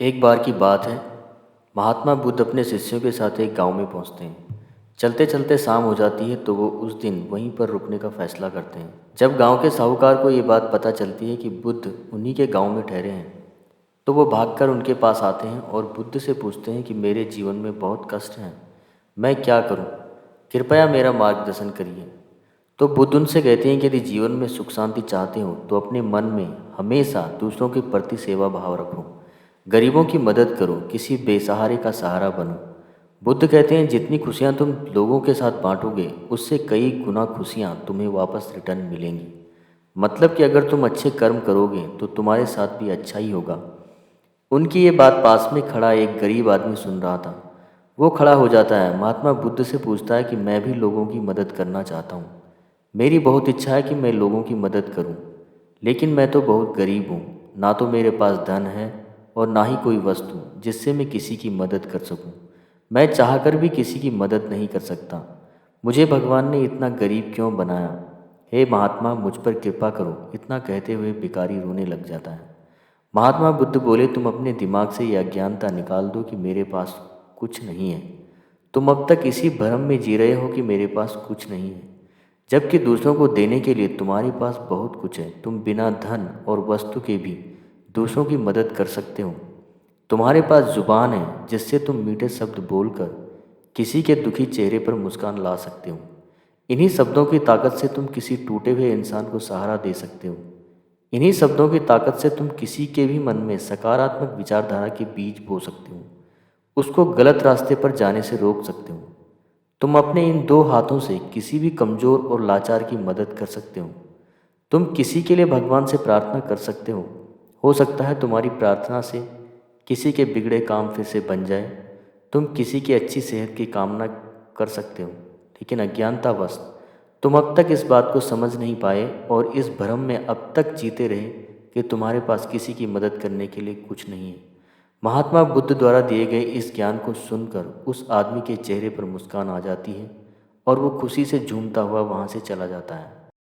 एक बार की बात है। महात्मा बुद्ध अपने शिष्यों के साथ एक गांव में पहुंचते हैं। चलते चलते शाम हो जाती है तो वो उस दिन वहीं पर रुकने का फैसला करते हैं। जब गांव के साहूकार को ये बात पता चलती है कि बुद्ध उन्हीं के गांव में ठहरे हैं, तो वो भागकर उनके पास आते हैं और बुद्ध से पूछते हैं कि मेरे जीवन में बहुत कष्ट हैं, मैं क्या करूं? कृपया मेरा मार्गदर्शन करिए। तो बुद्ध उनसे कहते हैं कि यदि जीवन में सुख शांति चाहते हो तो अपने मन में हमेशा दूसरों के प्रति सेवा भाव रखो, गरीबों की मदद करो, किसी बेसहारे का सहारा बनो। बुद्ध कहते हैं जितनी खुशियाँ तुम लोगों के साथ बांटोगे उससे कई गुना खुशियाँ तुम्हें वापस रिटर्न मिलेंगी। मतलब कि अगर तुम अच्छे कर्म करोगे तो तुम्हारे साथ भी अच्छा ही होगा। उनकी ये बात पास में खड़ा एक गरीब आदमी सुन रहा था। वो खड़ा हो जाता है, महात्मा बुद्ध से पूछता है कि मैं भी लोगों की मदद करना चाहता हूँ। मेरी बहुत इच्छा है कि मैं लोगों की मदद करूं, लेकिन मैं तो बहुत गरीब हूं। ना तो मेरे पास धन है और ना ही कोई वस्तु जिससे मैं किसी की मदद कर सकूं। मैं चाहकर भी किसी की मदद नहीं कर सकता। मुझे भगवान ने इतना गरीब क्यों बनाया? हे महात्मा, मुझ पर कृपा करो। इतना कहते हुए भिखारी रोने लग जाता है। महात्मा बुद्ध बोले, तुम अपने दिमाग से यह अज्ञानता निकाल दो कि मेरे पास कुछ नहीं है। तुम अब तक इसी भ्रम में जी रहे हो कि मेरे पास कुछ नहीं है, जबकि दूसरों को देने के लिए तुम्हारे पास बहुत कुछ है। तुम बिना धन और वस्तु के भी दूसरों की मदद कर सकते हो। तुम्हारे पास जुबान है जिससे तुम मीठे शब्द बोलकर किसी के दुखी चेहरे पर मुस्कान ला सकते हो। इन्हीं शब्दों की ताकत से तुम किसी टूटे हुए इंसान को सहारा दे सकते हो। इन्हीं शब्दों की ताकत से तुम किसी के भी मन में सकारात्मक विचारधारा के बीज बो सकते हो, उसको गलत रास्ते पर जाने से रोक सकते हो। तुम अपने इन दो हाथों से किसी भी कमज़ोर और लाचार की मदद कर सकते हो। तुम किसी के लिए भगवान से प्रार्थना कर सकते हो सकता है तुम्हारी प्रार्थना से किसी के बिगड़े काम फिर से बन जाए। तुम किसी की अच्छी सेहत की कामना कर सकते हो, लेकिन अज्ञानतावश तुम अब तक इस बात को समझ नहीं पाए और इस भ्रम में अब तक जीते रहे कि तुम्हारे पास किसी की मदद करने के लिए कुछ नहीं है। महात्मा बुद्ध द्वारा दिए गए इस ज्ञान को सुनकर उस आदमी के चेहरे पर मुस्कान आ जाती है और वो खुशी से झूमता हुआ वहाँ से चला जाता है।